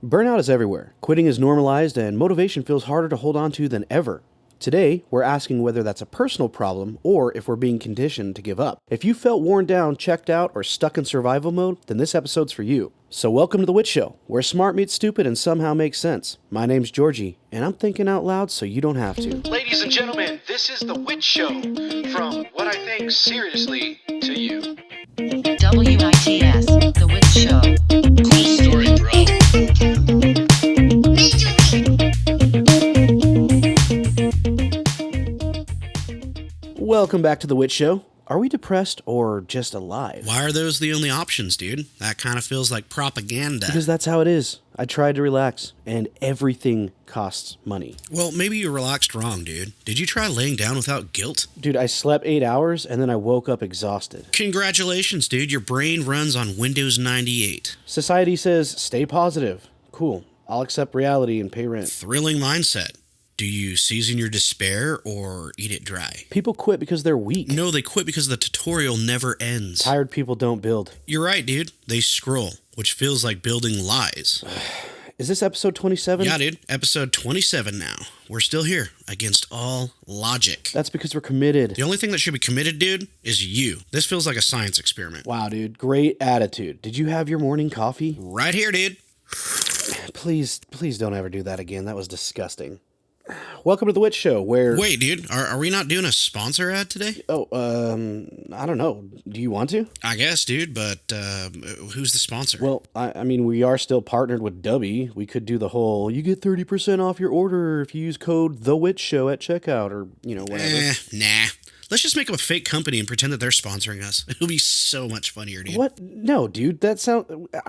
Burnout is everywhere. Quitting is normalized, and motivation feels harder to hold on to than ever. Today, we're asking whether that's a personal problem or if we're being conditioned to give up. If you felt worn down, checked out, or stuck in survival mode, then this episode's for you. So welcome to The Wit Show, where smart meets stupid and somehow makes sense. My name's Georgie, and I'm thinking out loud so you don't have to. Ladies and gentlemen, this is The Wit Show, from what I think seriously to you. WITS, The Wit Show. Cool story, bro. Welcome back to The Wit Show. Are we depressed or just alive? Why are those the only options, dude? That kind of feels like propaganda. Because that's how it is. I tried to relax, and everything costs money. Well, maybe you relaxed wrong, dude. Did you try laying down without guilt? Dude, I slept 8 hours, and then I woke up exhausted. Congratulations, dude. Your brain runs on Windows 98. Society says, stay positive. Cool. I'll accept reality and pay rent. Thrilling mindset. Do you season your despair or eat it dry? People quit because they're weak. No, they quit because the tutorial never ends. Tired people don't build. You're right, dude. They scroll, which feels like building lies. Is this episode 27? Yeah, dude. Episode 27 now. We're still here, against all logic. That's because we're committed. The only thing that should be committed, dude, is you. This feels like a science experiment. Wow, dude. Great attitude. Did you have your morning coffee? Right here, dude. Please don't ever do that again. That was disgusting. Welcome to The Wit Show, where... Wait, dude, are we not doing a sponsor ad today? Oh, I don't know. Do you want to? I guess, dude, but who's the sponsor? Well, I mean, we are still partnered with Dubby. We could do the whole, you get 30% off your order if you use code THEWITSHOW at checkout, or, whatever. Nah. Let's just make up a fake company and pretend that they're sponsoring us. It'll be so much funnier, dude. What? No, dude, I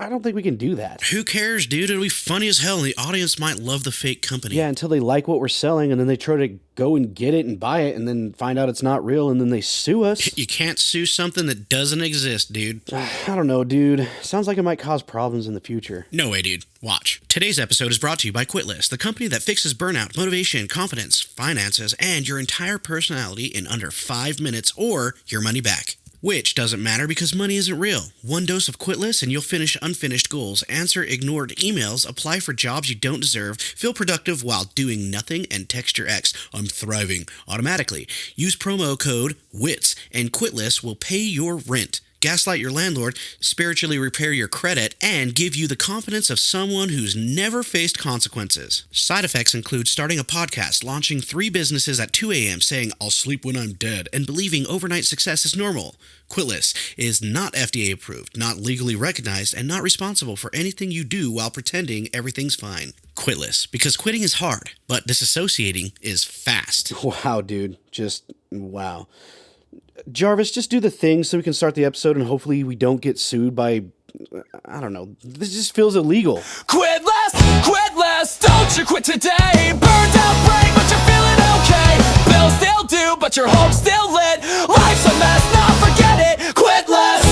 don't think we can do that. Who cares, dude? It'll be funny as hell, and the audience might love the fake company. Yeah, until they like what we're selling, and then they try to go and get it and buy it, and then find out it's not real, and then they sue us. You can't sue something that doesn't exist, dude. I don't know, dude. Sounds like it might cause problems in the future. No way, dude. Watch. Today's episode is brought to you by Quitlist, the company that fixes burnout, motivation, confidence, finances, and your entire personality in under 5 minutes or your money back. Which doesn't matter because money isn't real. One dose of Quitlist and you'll finish unfinished goals, answer ignored emails, apply for jobs you don't deserve, feel productive while doing nothing, and text your ex, "I'm thriving," automatically. Use promo code WITS and Quitlist will pay your rent, gaslight your landlord, spiritually repair your credit, and give you the confidence of someone who's never faced consequences. Side effects include starting a podcast, launching 3 businesses at 2 a.m., saying, "I'll sleep when I'm dead," and believing overnight success is normal. Quitlist is not FDA approved, not legally recognized, and not responsible for anything you do while pretending everything's fine. Quitlist, because quitting is hard, but disassociating is fast. Wow, dude. Just, wow. Jarvis, just do the thing so we can start the episode and hopefully we don't get sued by, I don't know, this just feels illegal. Quit less, don't you quit today. Burned out brain, but you're feeling okay. Bills still due, but your home's still lit. Life's a mess, nah, forget it. Quit less.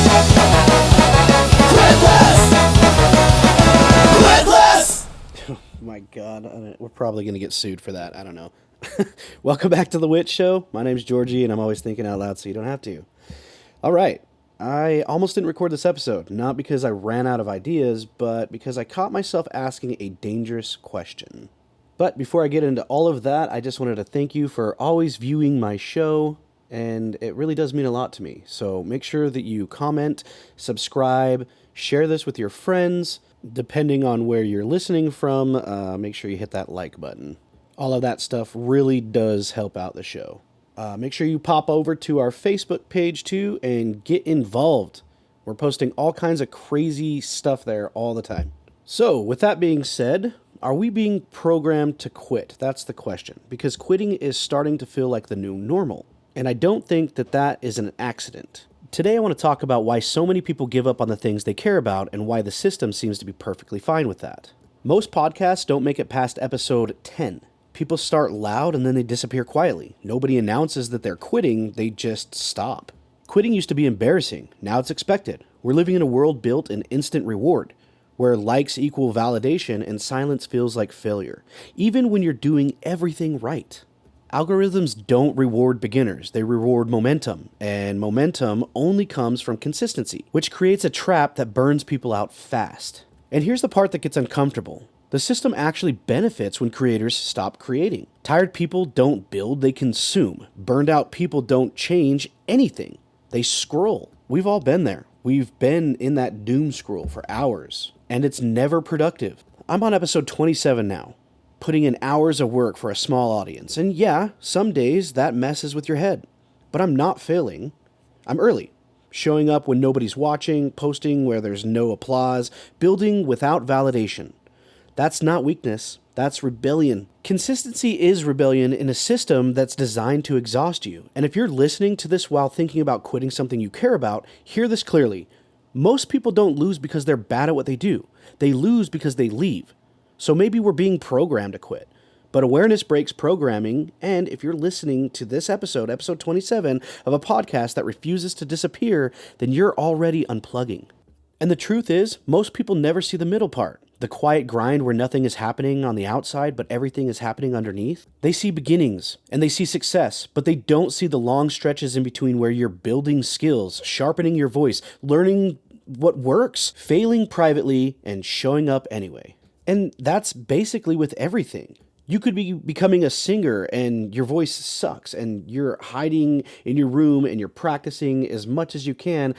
Quit less. Quit less. Oh my God, we're probably going to get sued for that. I don't know. Welcome back to The Wit Show. My name's Georgie, and I'm always thinking out loud so you don't have to. All right. I almost didn't record this episode, not because I ran out of ideas, but because I caught myself asking a dangerous question. But before I get into all of that, I just wanted to thank you for always viewing my show, and it really does mean a lot to me. So make sure that you comment, subscribe, share this with your friends. Depending on where you're listening from, make sure you hit that like button. All of that stuff really does help out the show. Make sure you pop over to our Facebook page too and get involved. We're posting all kinds of crazy stuff there all the time. So, with that being said, are we being programmed to quit? That's the question. Because quitting is starting to feel like the new normal. And I don't think that is an accident. Today I want to talk about why so many people give up on the things they care about and why the system seems to be perfectly fine with that. Most podcasts don't make it past episode 10. People start loud and then they disappear quietly. Nobody announces that they're quitting, they just stop. Quitting used to be embarrassing, now it's expected. We're living in a world built in instant reward, where likes equal validation and silence feels like failure, even when you're doing everything right. Algorithms don't reward beginners, they reward momentum, and momentum only comes from consistency, which creates a trap that burns people out fast. And here's the part that gets uncomfortable. The system actually benefits when creators stop creating. Tired people don't build, they consume. Burned out people don't change anything. They scroll. We've all been there. We've been in that doom scroll for hours, and it's never productive. I'm on episode 27 now, putting in hours of work for a small audience. And yeah, some days that messes with your head. But I'm not failing. I'm early. Showing up when nobody's watching, posting where there's no applause, building without validation. That's not weakness, that's rebellion. Consistency is rebellion in a system that's designed to exhaust you. And if you're listening to this while thinking about quitting something you care about, hear this clearly. Most people don't lose because they're bad at what they do. They lose because they leave. So maybe we're being programmed to quit. But awareness breaks programming, and if you're listening to this episode, episode 27, of a podcast that refuses to disappear, then you're already unplugging. And the truth is, most people never see the middle part. The quiet grind where nothing is happening on the outside, but everything is happening underneath. They see beginnings, and they see success, but they don't see the long stretches in between where you're building skills, sharpening your voice, learning what works, failing privately, and showing up anyway. And that's basically with everything. You could be becoming a singer and your voice sucks and you're hiding in your room and you're practicing as much as you can.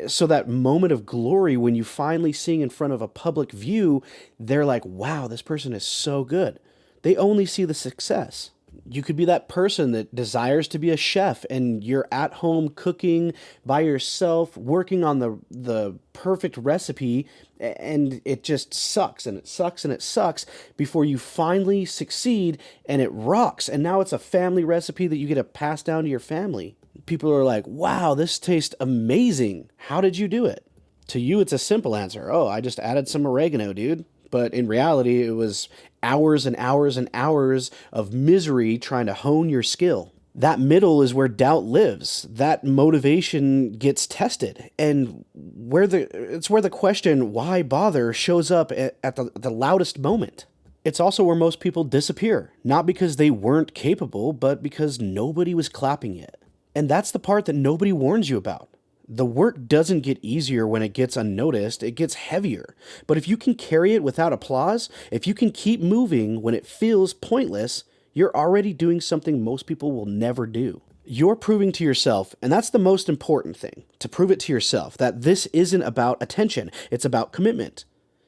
So that moment of glory when you finally sing in front of a public view, they're like, wow, this person is so good. They only see the success. You could be that person that desires to be a chef and you're at home cooking by yourself, working on the perfect recipe, and it just sucks and it sucks and it sucks before you finally succeed and it rocks. And now it's a family recipe that you get to pass down to your family. People are like, wow, this tastes amazing. How did you do it? To you, it's a simple answer. Oh, I just added some oregano, dude. But in reality, it was hours and hours and hours of misery trying to hone your skill. That middle is where doubt lives. That motivation gets tested. And it's where the question, why bother, shows up at the loudest moment. It's also where most people disappear. Not because they weren't capable, but because nobody was clapping yet. And that's the part that nobody warns you about. The work doesn't get easier when it gets unnoticed, it gets heavier. But if you can carry it without applause, if you can keep moving when it feels pointless, you're already doing something most people will never do. You're proving to yourself, and that's the most important thing, to prove it to yourself, that this isn't about attention, it's about commitment.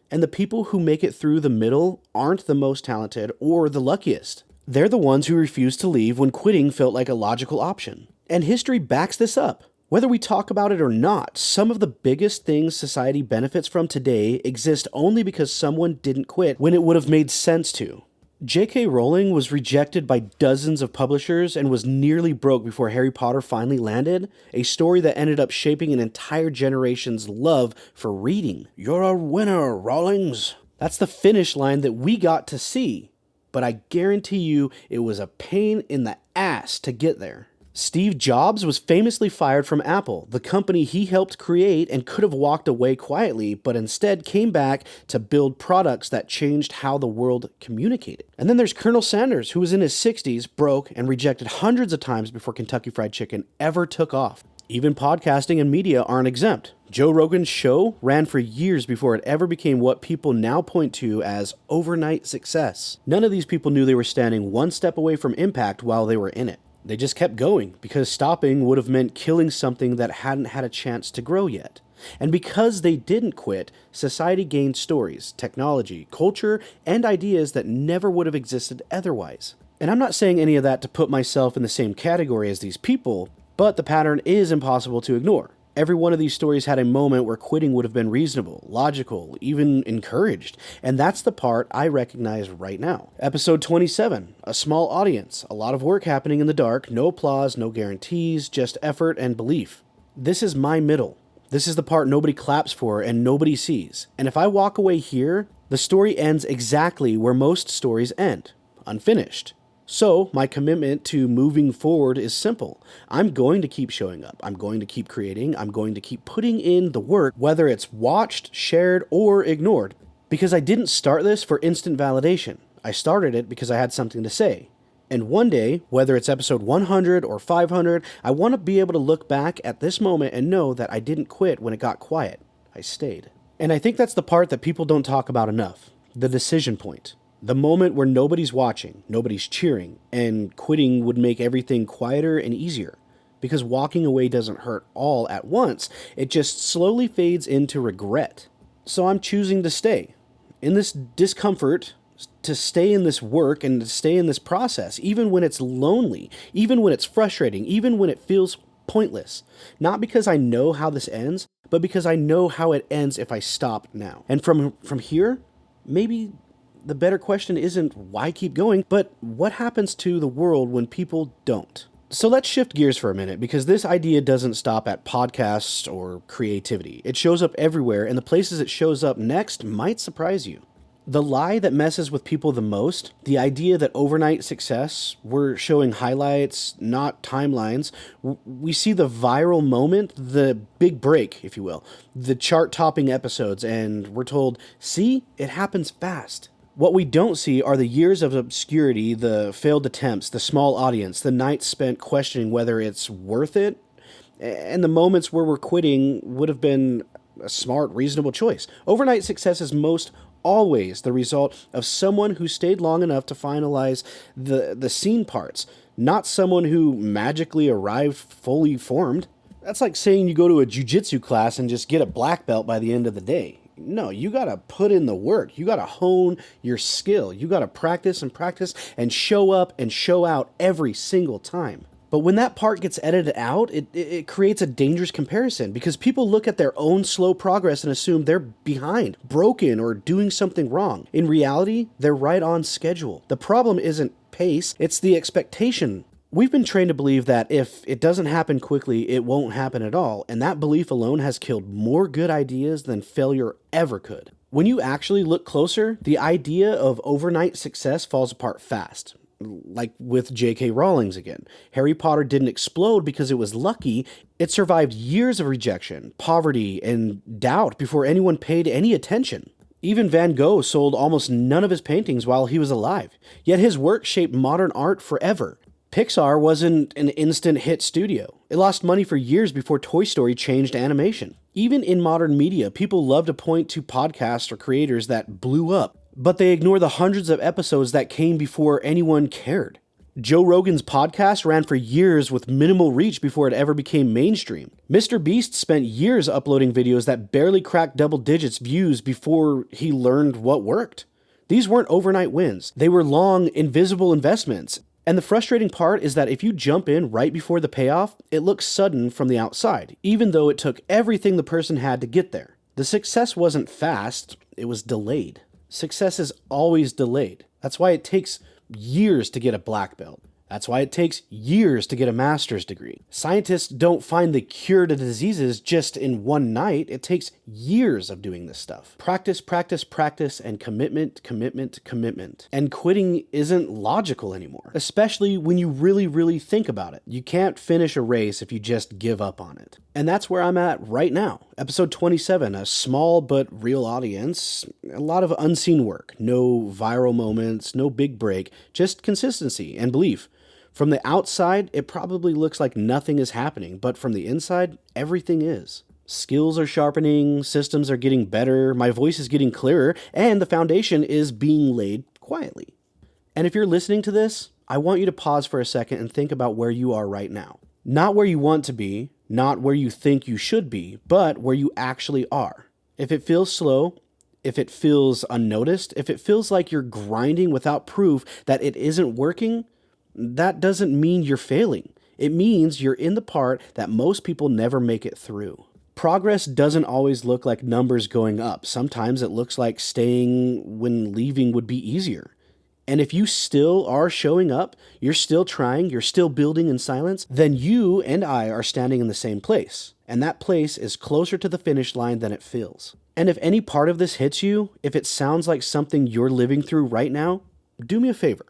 And the people who make it through the middle aren't the most talented or the luckiest. They're the ones who refuse to leave when quitting felt like a logical option. And history backs this up. Whether we talk about it or not, some of the biggest things society benefits from today exist only because someone didn't quit when it would have made sense to. J.K. Rowling was rejected by dozens of publishers and was nearly broke before Harry Potter finally landed, a story that ended up shaping an entire generation's love for reading. You're a winner, Rawlings. That's the finish line that we got to see, but I guarantee you it was a pain in the ass to get there. Steve Jobs was famously fired from Apple, the company he helped create, and could have walked away quietly, but instead came back to build products that changed how the world communicated. And then there's Colonel Sanders, who was in his 60s, broke, and rejected hundreds of times before Kentucky Fried Chicken ever took off. Even podcasting and media aren't exempt. Joe Rogan's show ran for years before it ever became what people now point to as overnight success. None of these people knew they were standing one step away from impact while they were in it. They just kept going because stopping would have meant killing something that hadn't had a chance to grow yet. And because they didn't quit, society gained stories, technology, culture, and ideas that never would have existed otherwise. And I'm not saying any of that to put myself in the same category as these people, but the pattern is impossible to ignore. Every one of these stories had a moment where quitting would have been reasonable, logical, even encouraged. And that's the part I recognize right now. Episode 27, a small audience, a lot of work happening in the dark, no applause, no guarantees, just effort and belief. This is my middle. This is the part nobody claps for and nobody sees. And if I walk away here, the story ends exactly where most stories end, unfinished. So, my commitment to moving forward is simple. I'm going to keep showing up. I'm going to keep creating. I'm going to keep putting in the work, whether it's watched, shared, or ignored. Because I didn't start this for instant validation. I started it because I had something to say. And one day, whether it's episode 100 or 500, I want to be able to look back at this moment and know that I didn't quit when it got quiet. I stayed. And I think that's the part that people don't talk about enough. The decision point. The moment where nobody's watching, nobody's cheering, and quitting would make everything quieter and easier. Because walking away doesn't hurt all at once, it just slowly fades into regret. So I'm choosing to stay. In this discomfort, to stay in this work and to stay in this process, even when it's lonely, even when it's frustrating, even when it feels pointless. Not because I know how this ends, but because I know how it ends if I stop now. And from here, maybe the better question isn't why keep going, but what happens to the world when people don't? So let's shift gears for a minute, because this idea doesn't stop at podcasts or creativity. It shows up everywhere, and the places it shows up next might surprise you. The lie that messes with people the most, the idea that overnight success, we're showing highlights, not timelines. We see the viral moment, the big break, if you will, the chart-topping episodes, and we're told, see, it happens fast. What we don't see are the years of obscurity, the failed attempts, the small audience, the nights spent questioning whether it's worth it, and the moments where we're quitting would have been a smart, reasonable choice. Overnight success is most always the result of someone who stayed long enough to finalize the scene parts, not someone who magically arrived fully formed. That's like saying you go to a jiu-jitsu class and just get a black belt by the end of the day. No, you gotta put in the work. You gotta hone your skill. You gotta practice and show up and show out every single time. But when that part gets edited out, it creates a dangerous comparison, because people look at their own slow progress and assume they're behind, broken, or doing something wrong. In reality, they're right on schedule. The problem isn't pace, it's the expectation. We've been trained to believe that if it doesn't happen quickly, it won't happen at all, and that belief alone has killed more good ideas than failure ever could. When you actually look closer, the idea of overnight success falls apart fast. Like with J.K. Rowling's again. Harry Potter didn't explode because it was lucky. It survived years of rejection, poverty, and doubt before anyone paid any attention. Even Van Gogh sold almost none of his paintings while he was alive, yet his work shaped modern art forever. Pixar wasn't an instant hit studio. It lost money for years before Toy Story changed animation. Even in modern media, people love to point to podcasts or creators that blew up, but they ignore the hundreds of episodes that came before anyone cared. Joe Rogan's podcast ran for years with minimal reach before it ever became mainstream. Mr. Beast spent years uploading videos that barely cracked double digits views before he learned what worked. These weren't overnight wins. They were long, invisible investments. And the frustrating part is that if you jump in right before the payoff, it looks sudden from the outside, even though it took everything the person had to get there. The success wasn't fast, it was delayed. Success is always delayed. That's why it takes years to get a black belt. That's why it takes years to get a master's degree. Scientists don't find the cure to diseases just in one night. It takes years of doing this stuff. Practice, practice, practice, and commitment, commitment, commitment. And quitting isn't logical anymore, especially when you really think about it. You can't finish a race if you just give up on it. And that's where I'm at right now. Episode 27, a small but real audience, a lot of unseen work, no viral moments, no big break, just consistency and belief. From the outside, it probably looks like nothing is happening, but from the inside, everything is. Skills are sharpening, systems are getting better, my voice is getting clearer, and the foundation is being laid quietly. And if you're listening to this, I want you to pause for a second and think about where you are right now. Not where you want to be, not where you think you should be, but where you actually are. If it feels slow, if it feels unnoticed, if it feels like you're grinding without proof that it isn't working, that doesn't mean you're failing. It means you're in the part that most people never make it through. Progress doesn't always look like numbers going up. Sometimes it looks like staying when leaving would be easier. And if you still are showing up, you're still trying, you're still building in silence, then you and I are standing in the same place. And that place is closer to the finish line than it feels. And if any part of this hits you, if it sounds like something you're living through right now, do me a favor.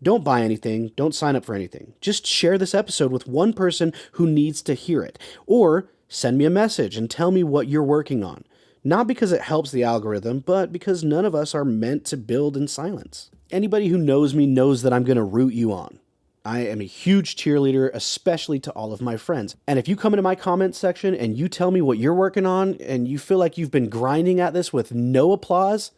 Don't buy anything, don't sign up for anything. Just share this episode with one person who needs to hear it. Or send me a message and tell me what you're working on. Not because it helps the algorithm, but because none of us are meant to build in silence. Anybody who knows me knows that I'm going to root you on. I am a huge cheerleader, especially to all of my friends. And if you come into my comment section and you tell me what you're working on and you feel like you've been grinding at this with no applause,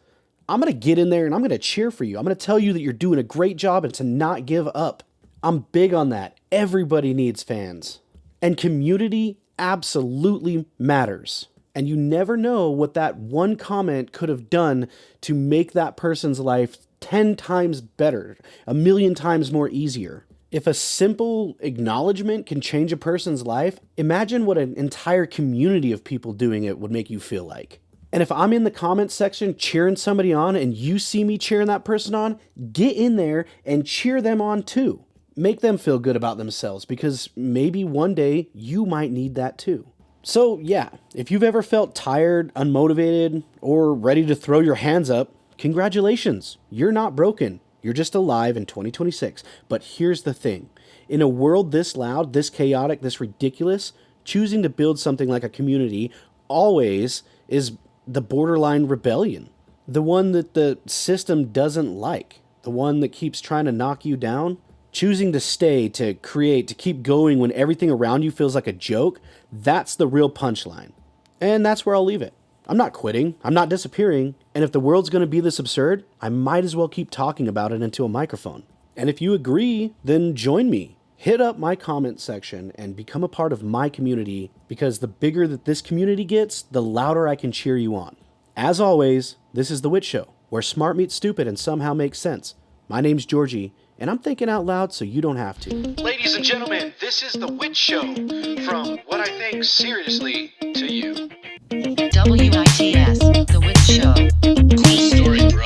I'm going to get in there and I'm going to cheer for you. I'm going to tell you that you're doing a great job and to not give up. I'm big on that. Everybody needs fans. And community absolutely matters. And you never know what that one comment could have done to make that person's life 10 times better, a million times more easier. If a simple acknowledgement can change a person's life, imagine what an entire community of people doing it would make you feel like. And if I'm in the comments section cheering somebody on and you see me cheering that person on, get in there and cheer them on too. Make them feel good about themselves because maybe one day you might need that too. So yeah, if you've ever felt tired, unmotivated, or ready to throw your hands up, congratulations. You're not broken. You're just alive in 2026. But here's the thing. In a world this loud, this chaotic, this ridiculous, choosing to build something like a community always is the borderline rebellion. The one that the system doesn't like. The one that keeps trying to knock you down. Choosing to stay, to create, to keep going when everything around you feels like a joke, that's the real punchline. And that's where I'll leave it. I'm not quitting. I'm not disappearing. And if the world's going to be this absurd, I might as well keep talking about it into a microphone. And if you agree, then join me. Hit up my comment section and become a part of my community, because the bigger that this community gets, the louder I can cheer you on. As always, this is The Witch Show, where smart meets stupid and somehow makes sense. My name's Georgie, and I'm thinking out loud so you don't have to. Ladies and gentlemen, this is The Witch Show from What I Think Seriously to You. WITS, The Witch Show. Cool story, bro.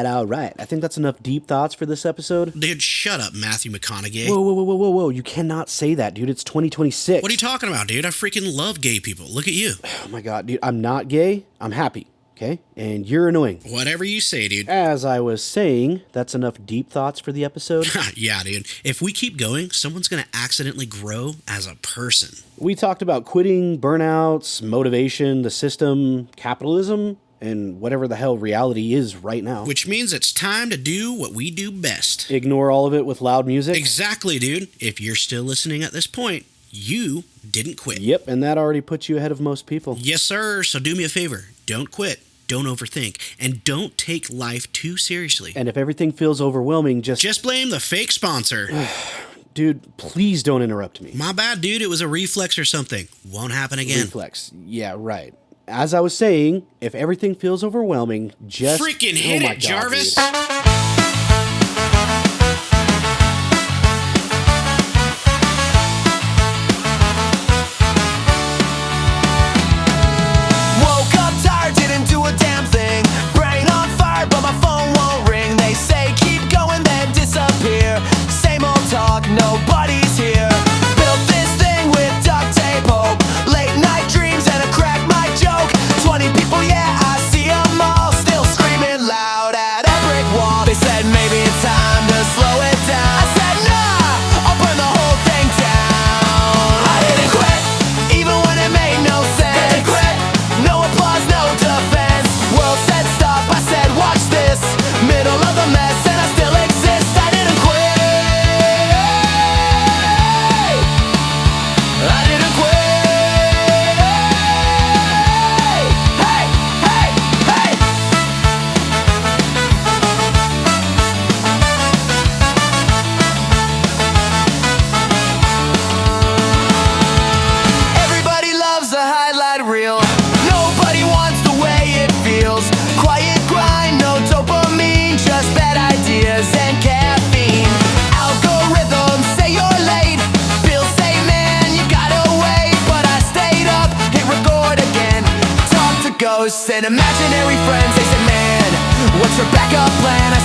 All right. I think that's enough deep thoughts for this episode. Dude, shut up, Matthew McConaughey. Whoa. You cannot say that, dude. It's 2026. What are you talking about, dude? I freaking love gay people. Look at you. Oh my God, dude. I'm not gay. I'm happy. Okay? And you're annoying. Whatever you say, dude. As I was saying, that's enough deep thoughts for the episode. Yeah, dude. If we keep going, someone's gonna accidentally grow as a person. We talked about quitting, burnouts, motivation, the system, capitalism, and whatever the hell reality is right now. Which means it's time to do what we do best. Ignore all of it with loud music? Exactly, dude. If you're still listening at this point, you didn't quit. Yep, and that already puts you ahead of most people. Yes, sir. So do me a favor. Don't quit. Don't overthink. And don't take life too seriously. And if everything feels overwhelming, just blame the fake sponsor. Dude, please don't interrupt me. My bad, dude. It was a reflex or something. Won't happen again. Reflex. Yeah, right. As I was saying, if everything feels overwhelming, just... Freaking hit my it, God, Jarvis! dude. Woke up tired, didn't do a damn thing. Brain on fire, but my phone won't ring. They say keep going, then disappear. Same old talk, nobody's here. Built this thing with duct tape, hope. Late night dreams and a crack my joke. 20 people, yeah, I see them all. Still screaming loud at a brick wall. They said maybe it's time to slow it down. I said nah, I'll burn the whole thing down. I didn't quit, even when it made no sense. Didn't quit, no applause, no defense. World said stop, I said watch this. Middle of the mess and I still exist. I didn't quit. I didn't quit. Hey, hey, hey. Everybody loves a highlight reel. Nobody wants the way it feels. Quiet grind, no dopamine, just bad ideas and caffeine. Algorithms say you're late. Bills say, man, you gotta wait. But I stayed up, hit record again. Talk to ghosts and imaginary friends. They say, man, what's your backup plan? I